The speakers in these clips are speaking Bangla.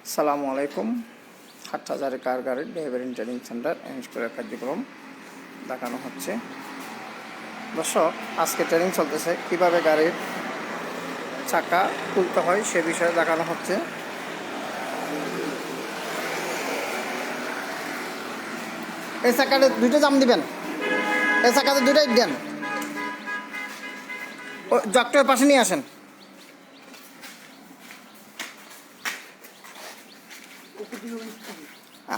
আসসালামু আলাইকুম। হাটহাজারী কার গাড়ির ড্রাইভারিং ট্রেনিং সেন্টার ইনস্টলের কার্যক্রম দেখানো হচ্ছে। দর্শক, আজকে ট্রেনিং চলতেছে কিভাবে গাড়ির চাকা খুলতে হয় সে বিষয়ে দেখানো হচ্ছে। এই চাকাতে দুইটা জাম দিবেন, এই চাকাতে দুইটাই দেন। ও জগটার পাশে নিয়ে আসেন।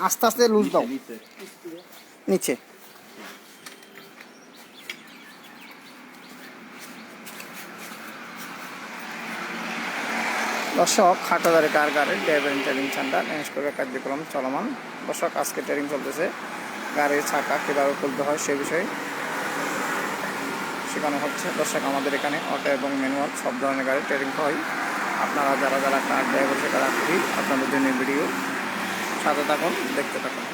আস্তে আস্তে লুজ দাও নিচে। দর্শক, হাটহাজারী কার গাড়ির ড্রাইভারিং ট্রেনিং সেন্টার ইনস্টলের কার্যক্রম চলমান। দর্শক, আজকে ট্রেনিং চলতেছে গাড়ির চাকা কীভাবে খুলতে হয় সে বিষয়ে শেখানো হচ্ছে। দর্শক, আমাদের এখানে অটো এবং ম্যানুয়াল সব ধরনের গাড়ি ট্রেনিং হয়। আপনারা যারা যারা কার ড্রাইভার শেখার আগ্রহী, আপনাদের জন্য ভিডিও সাথে থাকুন, দেখতে থাকুন।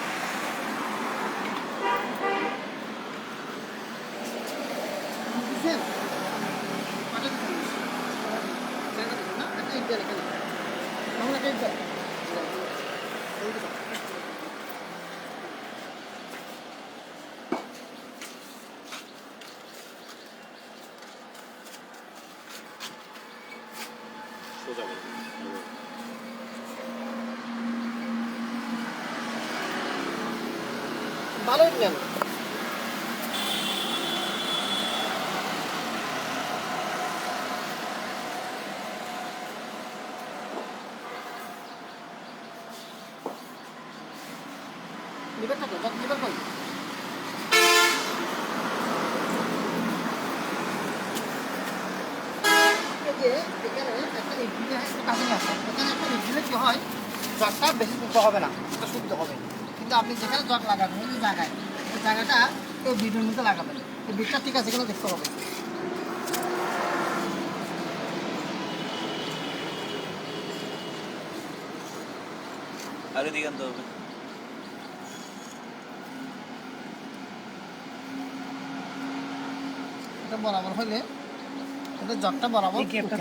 ভালো নেন। লিভার থাকে, লিভার কই? হয় জগটা বেশি তুলতে হবে না, এটা শুদ্ধ হবে। কিন্তু আপনি যেখানে জগ লাগাবেন ওই জায়গায়, ওই জায়গাটা এই বিটের মধ্যে লাগাবেন। এই বিটটা ঠিক আছে কিনা দেখতে হবে। আগে দিকে আনতে হবে। এটা বরাবর হলে এটা জগটা বরাবর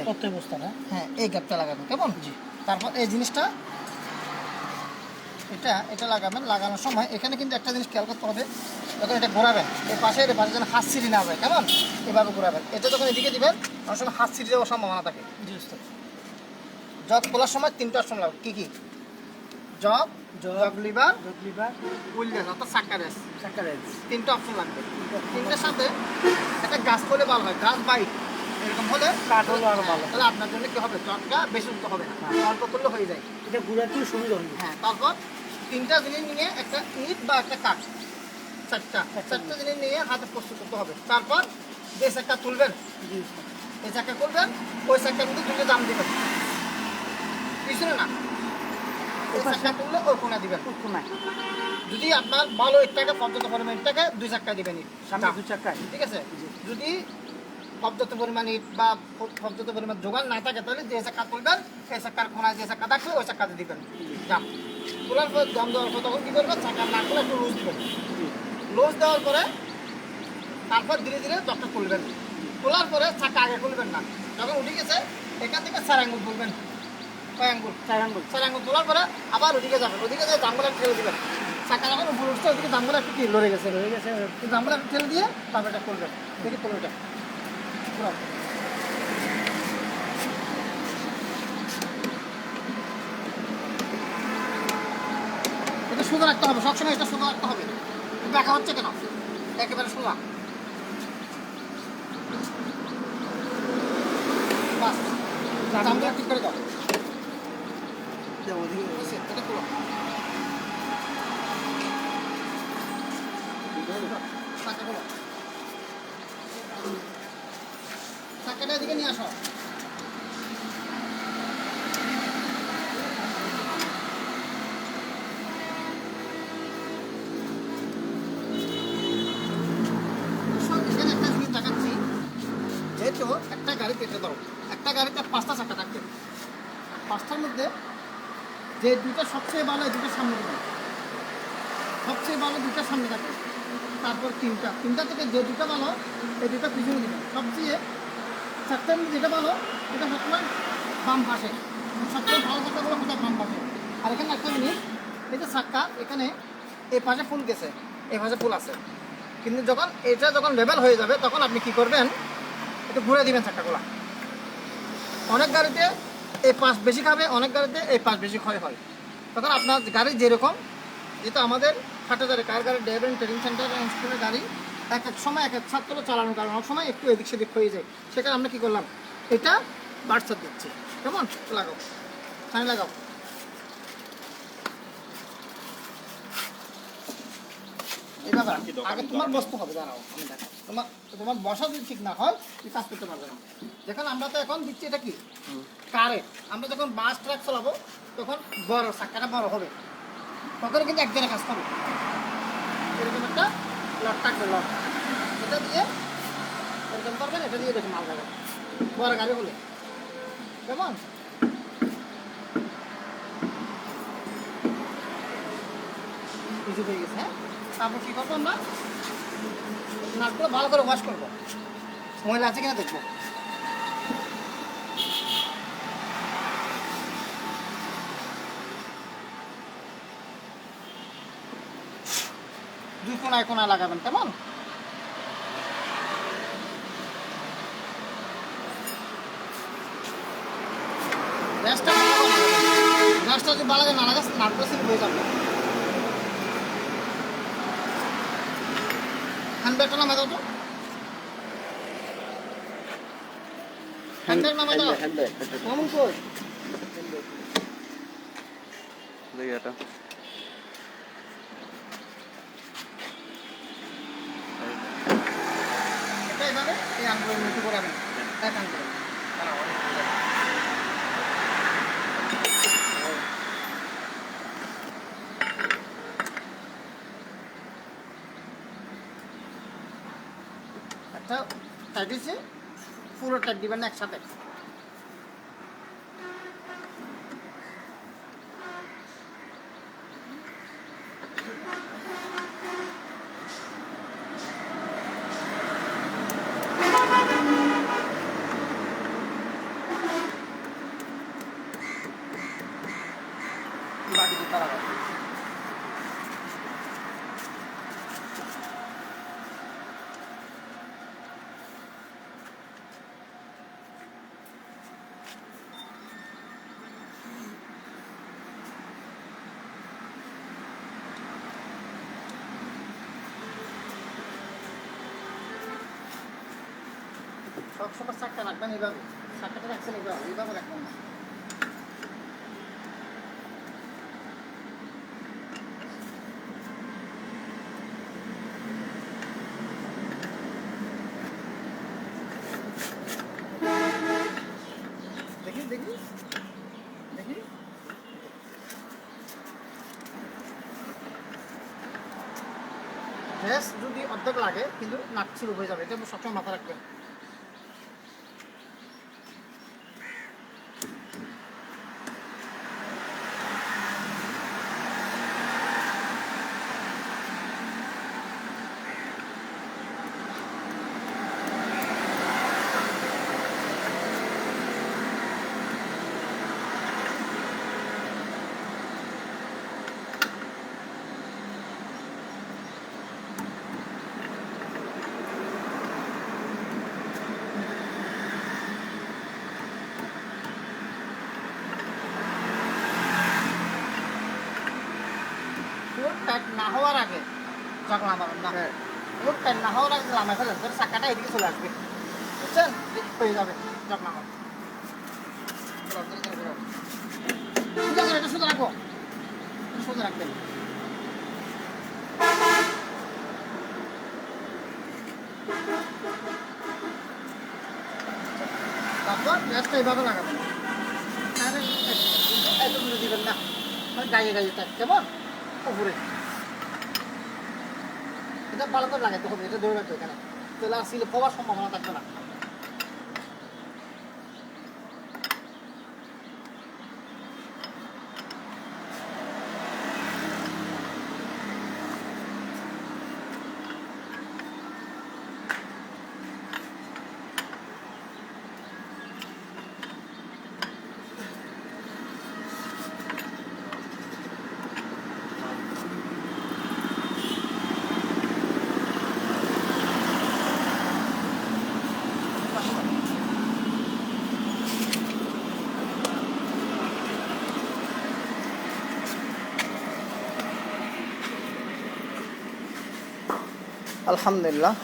কত বস্তা না? হ্যাঁ, এই গ্যাপটা লাগাবেন কেমন। জি। তারপর এই জিনিসটা এটা লাগাবেন। লাগানোর সময় এখানে কিন্তু একটা জিনিস খেয়াল করতে হবে, যখন এটা ঘোরাবেন এই পাশে যেন হাত সিঁড়ি না হয় কেমন, এভাবে ঘোরাবেন। এটা যখন এদিকে দিবেন অনেক সময় হাত সিঁড়ি যাওয়ার সম্ভাবনা থাকে। জগ খোলার সময় তিনটা অপশন লাগবে। কী কী? জগ, জগ লিভার, উইললেস অর্থাৎ চাকা রেস, তিনটা অপশন লাগবে। তিনটার সাথে একটা গাছ করলে ভালো হয়, গাছ বাইক এরকম হলে কাঠ হলো আরো ভালো। তাহলে আপনার জন্য কি হবে, জগটা বেশি উঠতে হবে না, অল্প করলে হয়ে যায়। এটা ঘুরাতেও সুবিধা হবে। হ্যাঁ, তারপর তিনটা জিনিস নিয়ে একটা ইট বা একটা কাঠ, চারটা জিনিস নিয়ে হাতে প্রস্তুত করতে হবে। তারপর যে চাকা তুলবেন, এই চাকা করবেন, ওই চাকার মধ্যে দুটো দাম দিবেন, পিছনে না। ওই চাকা তুললে ওই কোনা দিবেন। যদি আপনার ভালো ইটটাকে পর্যাপ্ত পরিমাণ ইটটাকে দুই চাকা দিবেন, সামনে দুই চাকায়, ঠিক আছে। যদি পর্যাপ্ত পরিমাণ ইট বা পর্যাপ্ত পরিমাণ জোগান না থাকে তাহলে যে চাকা তুলবেন সেই চাকার কোনায় যে চাকা থাকবে ওই চাকাতে দিবেন জাম। তোলার পর দম দেওয়ার পর তখন কী করবেন, চাকা না খুলে একটু লুজ দিবেন। লুজ দেওয়ার পরে তারপর ধীরে ধীরে দশটা খুলবেন। খোলার পরে চাকা আগে খুলবেন না, যখন উঠে গেছে এখান থেকে 4 আঙ্গুল তুলবেন, 4 আঙ্গুল তোলার পরে আবার ওদিকে যাবেন, ওদিকে যে দামগুলো ঠেলে দিবেন। চাকা যখন উপরে উঠছে ওদিকে দামগুলো একটু কি লড়ে গেছে, দামগুলো একটু ঠেলে দিয়ে তারপর এটা খুলবেন। দেখি তোলো এটা এটা সোজা রাখতে হবে, সবসময় এটা সোজা রাখতে হবে। দেখা হচ্ছে কেন, একেবারে সোজা। বাস দামগুলো ঠিক করে দাও। এটা খোলো, চাকা খোলো, চাকাটা এদিকে নিয়ে আসো। এখানে একটা জিনিস দেখাচ্ছি, যেহেতু একটা গাড়ি পেতে দাও, একটা গাড়িতে 5টা চাকা থাকবে, 5টার মধ্যে যে দুটো সবচেয়ে ভালো এই দুটো সামনে দেবেন, সবচেয়ে ভালো দুটো সামনে থাকবে। তারপর তিনটা থেকে যে দুটো ভালো এই দুটো পিছনে দেবেন। সবচেয়ে 4টার মধ্যে যেটা ভালো এটা সবসময় বাম পাশে, সবচেয়ে ভালো কথাগুলো কোথায় বাম পাশে। আর এখানে একটা জিনিস, এই যে চাক্কা এখানে এই পাশে ফুল গেছে, এই পাশে ফুল আছে, কিন্তু যখন এটা যখন লেভেল হয়ে যাবে তখন আপনি কি করবেন, একটু ঘুরে দিবেন চাক্কাগুলা। অনেক গাড়িতে এই পাশ বেশি খাবে, অনেক গাড়িতে এই পাশ বেশি ক্ষয় হয়। তখন আপনার গাড়ি যেরকম, যেহেতু আমাদের হাটাজারে কার গাড়ি ড্রাইভিং ট্রেনিং সেন্টার স্কুলের গাড়ি এক এক সময় এক এক ছাত্র চালানোর কারণে অনেক সময় একটু এদিক সেদিক হয়ে যায়, সেখানে আমরা কী করলাম, এটা বার্সার দিচ্ছি। কেমন লাগাও, হ্যাঁ লাগাও। এইভাবে আগে তোমার বসতে হবে, দাঁড়াও আমি দেখাও। তোমার তোমার বসা যদি ঠিক না হয় তুমি কাজ করতে পারবে না। দেখুন আমরা তো এখন দিচ্ছি এটা কি কারে, আমরা যখন বাস ট্রাক চালাবো তখন বড় চাক্কাটা বড় হবে, তখন কিন্তু একজনে কাজ করবে। এরকম একটা লট থাকবে, লট এটা দিয়ে এরকম করবেন, এটা দিয়ে দেখুন মাল দেবেন বড় গাড়ি বলে। কেমন কিছু হয়ে গেছে। হ্যাঁ, তারপর কী করবো, আমরা নাটগুলো ভালো করে ওয়াশ করবো, ময়লা আছে কিনা দেখবো। দুই কোনায় কোনায় লাগাবেন, কেমন। গ্যাসটা যদি ভালো লাগে না লাগে নাটগুলো সিল হয়ে যাবে। হ্যান্ডব্যাগটা নামে দাও তো, হ্যান্ডব্যাগ নামে দাও। কেমন কই দেখি এটা এটা এইভাবে এই আঙ্গুলের মধ্যে করাবেন, এক আঙ্গুলে। একটা টাইট দিচ্ছে, পুরো টাইট দিবেন না একসাথে। বাকি দিতে হবে। সবসময় চাক্কা রাখবেন এইভাবে, চাক্কাটা রাখছেন এইভাবে, এইভাবে রাখবেন না। দেখি দেখি দেখি, গ্যাস যদি অর্ধেক লাগে কিন্তু নাক ছিল হয়ে যাবে, এটা সবসময় মাথা রাখবেন। ফুল টাইট না হওয়ার আগে যখন লামাবেন না, ফুল টাইট না হওয়ার আগে লামাই ফেলেন, ধরে চাকাটা এদিকে চলে আসবে, বুঝছেন, হয়ে যাবে যখন লামাবেন। এটা সোজা রাখবো, সোজা রাখবেন। তারপর গ্যাসটা এইভাবে লাগাবেন, এত দূরে দিবেন না, গায়ে গায়ে টাইট, কেমন উপরে। এটা ভালো করে লাগাইতে হবে, এটা ধরে রাখবে এখানে, তাহলে আর সিলে হওয়ার সম্ভাবনা থাকবে না। আলহামদুলিল্লাহ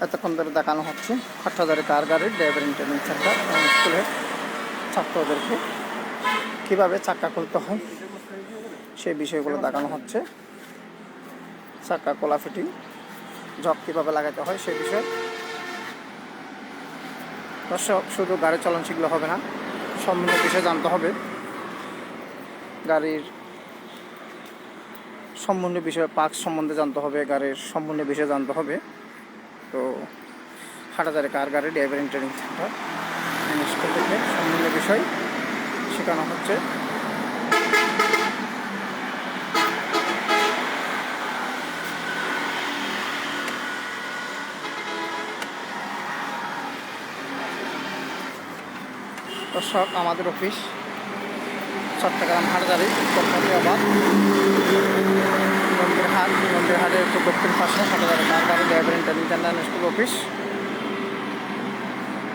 এতক্ষণ ধরে দেখানো হচ্ছে হাটহাজারী কার গাড়ির ড্রাইভারিং ট্রেনিং সেন্টার স্কুলের ছাত্রদেরকে কীভাবে চাকা খুলতে হয় সেই বিষয়গুলো দেখানো হচ্ছে। চাকা খোলা ফিটিং জক কীভাবে লাগাতে হয় সেই বিষয়ে। দর্শক শুধু গাড়ি চালানো শিখলে হবে না, সম্পূর্ণ বিষয়ে জানতে হবে, গাড়ির সম্পূর্ণ বিষয়ে পার্টস সম্বন্ধে জানতে হবে, গাড়ির সম্পূর্ণ বিষয়ে জানতে হবে। তো হাটহাজারী কার গাড়ি ড্রাইভারিং ট্রেনিং সেন্টার স্কুল থেকে সম্পূর্ণ বিষয় শেখানো হচ্ছে। দর্শক আমাদের অফিস চট্টগ্রাম হাটহাজারী কলকাতাবাদ মন্দিরহাটের একটু দক্ষিণ পাশে হাটহাজারী কার গাড়ি ড্রাইভারিং ট্রেনিং সেন্টার স্কুল অফিস।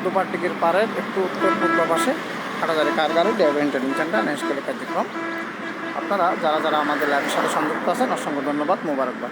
দুপাটিকের পাড়ের একটু উত্তর পূর্ব পাশে হাটহাজারী কার গাড়ি ড্রাইভারিং ট্রেনিং সেন্টার স্কুলের কার্যক্রম। আপনারা যারা আমাদের লাইভের সাথে সংযুক্ত আছেন অসংখ্য ধন্যবাদ, মোবারকবাদ।